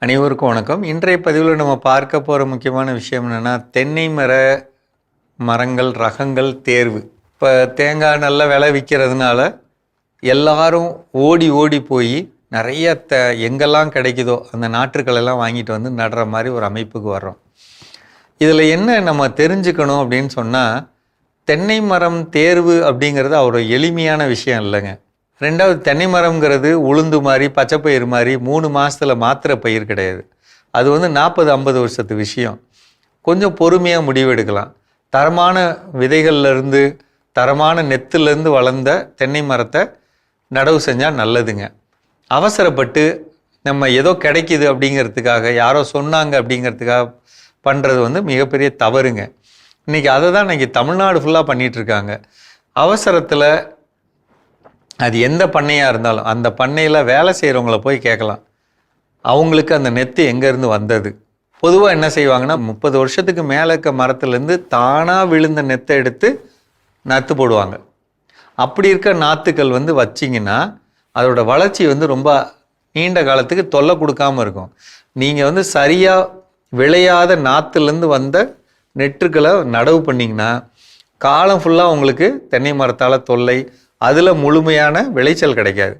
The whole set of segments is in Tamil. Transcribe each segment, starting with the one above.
அனைவருக்கும் வணக்கம். இன்றைய பதிவில் நம்ம பார்க்க போகிற முக்கியமான விஷயம் என்னென்னா, தென்னை மரங்கள் ரகங்கள் தேர்வு. இப்போ தேங்காய் நல்ல விலை விற்கிறதுனால எல்லாரும் ஓடி ஓடி போய் நிறைய எங்கெல்லாம் கிடைக்குதோ அந்த நாற்றுக்களெல்லாம் வாங்கிட்டு வந்து நடுற மாதிரி ஒரு அமைப்புக்கு வர்றோம். இதில் என்ன நம்ம தெரிஞ்சுக்கணும் அப்படின்னு சொன்னால், தென்னை மரம் தேர்வு அப்படிங்கிறது ஒரு எளிமையான விஷயம் இல்லைங்க. ரெண்டாவது, தென்னை மரம்ங்கிறது உளுந்து மாதிரி பச்சைப்பயிர் மாதிரி 3 மாதத்தில் மாத்திர பயிர் கிடையாது. அது 40-50 வருஷத்து விஷயம். கொஞ்சம் பொறுமையாக முடிவெடுக்கலாம். தரமான விதைகள்லேருந்து தரமான நெத்துலேருந்து வளர்ந்த தென்னை மரத்தை நடவு செஞ்சால் நல்லதுங்க. அவசரப்பட்டு நம்ம ஏதோ கிடைக்கிது அப்படிங்கிறதுக்காக, யாரோ சொன்னாங்க அப்படிங்கிறதுக்காக பண்ணுறது மிகப்பெரிய தவறுங்க. இன்றைக்கி அதை தான் இன்றைக்கி தமிழ்நாடு ஃபுல்லாக பண்ணிகிட்ருக்காங்க. அவசரத்தில் அது எந்த பண்ணையாக இருந்தாலும் அந்த பண்ணையில் வேலை செய்கிறவங்கள போய் கேட்கலாம், அவங்களுக்கு அந்த நெத்து எங்கேருந்து வந்தது. பொதுவாக என்ன செய்வாங்கன்னா, 30 வருஷத்துக்கு மேலே இருக்க மரத்துலேருந்து தானாக விழுந்த நெத்தை எடுத்து நத்து போடுவாங்க. அப்படி இருக்க நாற்றுக்கள் வச்சிங்கன்னா அதோட வளர்ச்சி ரொம்ப நீண்ட காலத்துக்கு தொல்லை கொடுக்காமல் இருக்கும். நீங்கள் சரியாக விளையாத நாற்றுலேருந்து வந்த நெற்றுக்களை நடவு பண்ணிங்கன்னா காலம் ஃபுல்லாக உங்களுக்கு தென்னை மரத்தால் தொல்லை, அதில் முழுமையான விளைச்சல் கிடைக்காது.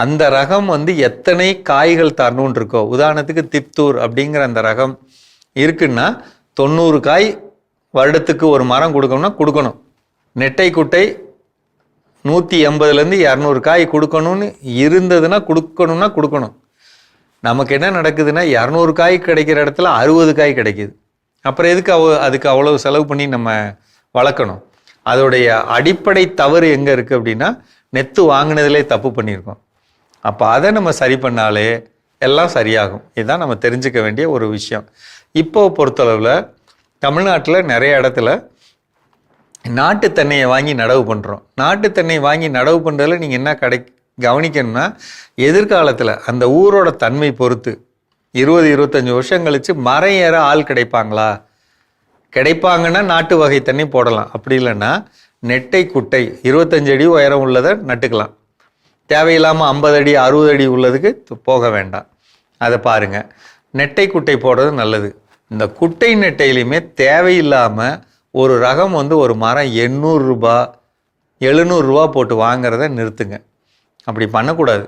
அந்த ரகம் எத்தனை காய்கள் தரணுன்னு இருக்கோ, உதாரணத்துக்கு திப்தூர் அப்படிங்கிற அந்த ரகம் இருக்குன்னா 90 காய் வருடத்துக்கு ஒரு மரம் கொடுக்கணும். நெட்டை குட்டை 180லேருந்து 200 காய் கொடுக்கணும்னு இருந்ததுன்னா கொடுக்கணும். நமக்கு என்ன நடக்குதுன்னா, 200 காய் கிடைக்கிற இடத்துல 60 காய் கிடைக்கிது. அப்புறம் எதுக்கு அதுக்கு அவ்வளவு செலவு பண்ணி நம்ம வளர்க்கணும்? அதோடைய அடிப்படை தவறு எங்கே இருக்குது அப்படின்னா, நெத்து வாங்கினதிலே தப்பு பண்ணியிருக்கோம். அப்போ அதை நம்ம சரி பண்ணாலே எல்லாம் சரியாகும். இதுதான் நம்ம தெரிஞ்சுக்க வேண்டிய ஒரு விஷயம். இப்போ பொறுத்தளவில் தமிழ்நாட்டில் நிறைய இடத்துல நாட்டு தென்னையை வாங்கி நடவு பண்ணுறோம். நாட்டு தென்னை வாங்கி நடவு பண்ணுறதுல நீங்கள் என்ன கவனிக்கணும்னா, எதிர்காலத்தில் அந்த ஊரோட தன்மை பொறுத்து 20-25 வருஷம் கழித்து மரம் ஏற ஆள் கிடைப்பாங்களா? கிடைப்பாங்கன்னா நாட்டு வகை தண்ணி போடலாம். அப்படி இல்லைன்னா நெட்டை குட்டை 25 அடி உயரம் உள்ளதை நட்டுக்கலாம். தேவையில்லாமல் 50 அடி 60 அடி உள்ளதுக்கு போக வேண்டாம். அதை பாருங்கள். நெட்டை குட்டை போடுறது நல்லது. இந்த குட்டை நெட்டையிலையுமே தேவையில்லாமல் ஒரு ரகம் ஒரு மரம் 800 ரூபா 700 ரூபா போட்டு வாங்கிறத நிறுத்துங்க. அப்படி பண்ணக்கூடாது,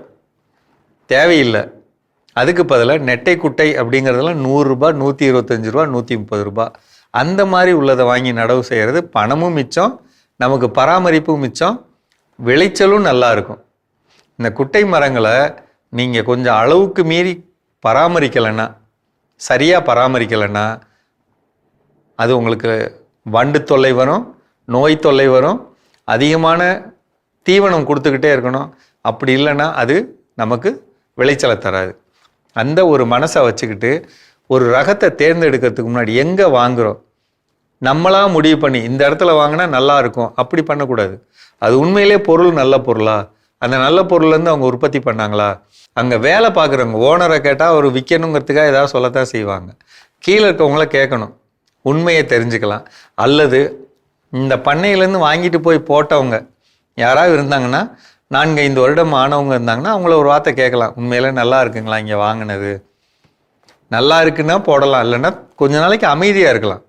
தேவையில்லை. அதுக்கு பதிலாக நெட்டை குட்டை அப்படிங்கிறதெல்லாம் 100 ரூபா 125 ரூபா 130 ரூபா அந்த மாதிரி உள்ளதை வாங்கி நடவு செய்கிறது பணமும் மிச்சம், நமக்கு பராமரிப்பும் மிச்சம், விளைச்சலும் நல்லா இருக்கும். இந்த குட்டை மரங்களை நீங்கள் கொஞ்சம் அளவுக்கு மீறி பராமரிக்கலைன்னா, சரியாக பராமரிக்கலைன்னா அது உங்களுக்கு வண்டு தொல்லை வரும், நோய் தொல்லை வரும், அதிகமான தீவனம் கொடுத்துக்கிட்டே இருக்கணும். அப்படி இல்லைன்னா அது நமக்கு விளைச்சலை தராது. அந்த ஒரு மனசை வச்சுக்கிட்டு ஒரு ரகத்தை தேர்ந்தெடுக்கிறதுக்கு முன்னாடி எங்கே வாங்குகிறோம், நம்மளாக முடிவு பண்ணி இந்த இடத்துல வாங்கினா நல்லா இருக்கும் அப்படி பண்ணக்கூடாது. அது உண்மையிலே பொருள் நல்ல பொருளா, அந்த நல்ல பொருள்லேருந்து அவங்க உற்பத்தி பண்ணாங்களா, அங்கே வேலை பார்க்குறவங்க ஓனரை கேட்டால் அவர் விற்கணுங்கிறதுக்காக ஏதாவது சொல்லத்தான் செய்வாங்க. கீழே இருக்கவங்கள கேட்கணும், உண்மையை தெரிஞ்சுக்கலாம். அல்லது இந்த பண்ணையிலேருந்து வாங்கிட்டு போய் போட்டவங்க யாராவது இருந்தாங்கன்னா, 4-5 வருடம் ஆனவங்க இருந்தாங்கன்னா அவங்கள ஒரு வார்த்தை கேட்கலாம், உண்மையிலே நல்லா இருக்குங்களா இங்கே வாங்கினது, நல்லா இருக்குன்னா போடலாம், இல்லைன்னா கொஞ்ச நாளைக்கு அமைதியாக இருக்கலாம்.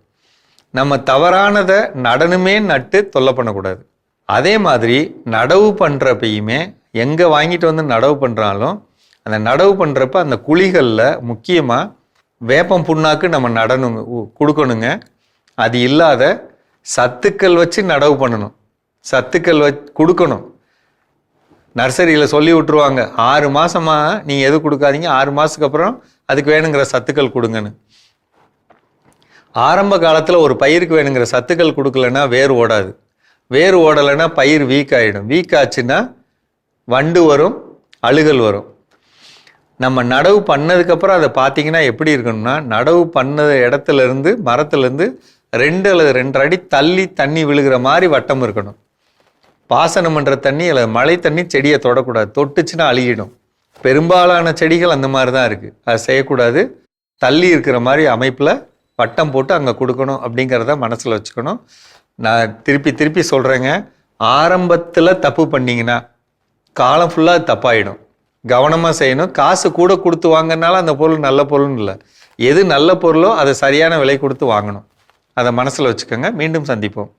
நம்ம தவறானதை நடனுமே நட்டு தொல்லை பண்ணக்கூடாது. அதே மாதிரி நடவு பண்ணுறப்பையுமே எங்கே வாங்கிட்டு நடவு பண்ணுறாலும் அந்த நடவு பண்ணுறப்ப அந்த குழிகளில் முக்கியமாக வேப்பம் புண்ணாக்கு நம்ம கொடுக்கணுங்க. அது இல்லாத சத்துக்கள் வச்சு நடவு பண்ணணும், சத்துக்கள் கொடுக்கணும். நர்சரியில் சொல்லி விட்டுருவாங்க, 6 மாதமாக நீங்கள் எது கொடுக்காதீங்க, 6 மாதத்துக்கு அப்புறம் அதுக்கு வேணுங்கிற சத்துக்கள் கொடுங்கன்னு. ஆரம்ப காலத்தில் ஒரு பயிருக்கு வேணுங்கிற சத்துக்கள் கொடுக்கலன்னா வேர் ஓடாது. வேர் ஓடலைன்னா பயிர் வீக் ஆகிடும். வீக் ஆச்சுன்னா வண்டு வரும், அழுகல் வரும். நம்ம நடவு பண்ணதுக்கப்புறம் அதை பார்த்தீங்கன்னா எப்படி இருக்கணும்னா, நடவு பண்ண இடத்துலேருந்து மரத்துலேருந்து 2 அல்லது 2.5 அடி தள்ளி தண்ணி விழுகிற மாதிரி வட்டம் இருக்கணும். பாசனம் பண்ணுற தண்ணி அல்லது மழை தண்ணி செடியை தொடக்கூடாது, தொட்டுச்சுன்னா அழுகிடும். பெரும்பாலான செடிகள் அந்த மாதிரி தான் இருக்குது. அதை செய்யக்கூடாது. தள்ளி இருக்கிற மாதிரி அமைப்பில் வட்டம் போட்டு அங்கே கொடுக்கணும் அப்படிங்கிறத மனசில் வச்சுக்கணும். நான் திருப்பி சொல்கிறேங்க, ஆரம்பத்தில் தப்பு பண்ணிங்கன்னா காலம் ஃபுல்லாக தப்பாயிடும். கவனமாக செய்யணும். காசு கூட கொடுத்து வாங்கினால அந்த பொருள் நல்ல பொருள்னு இல்லை, எது நல்ல பொருளோ அதை சரியான விலை கொடுத்து வாங்கணும். அதை மனசில் வச்சுக்கோங்க. மீண்டும் சந்திப்போம்.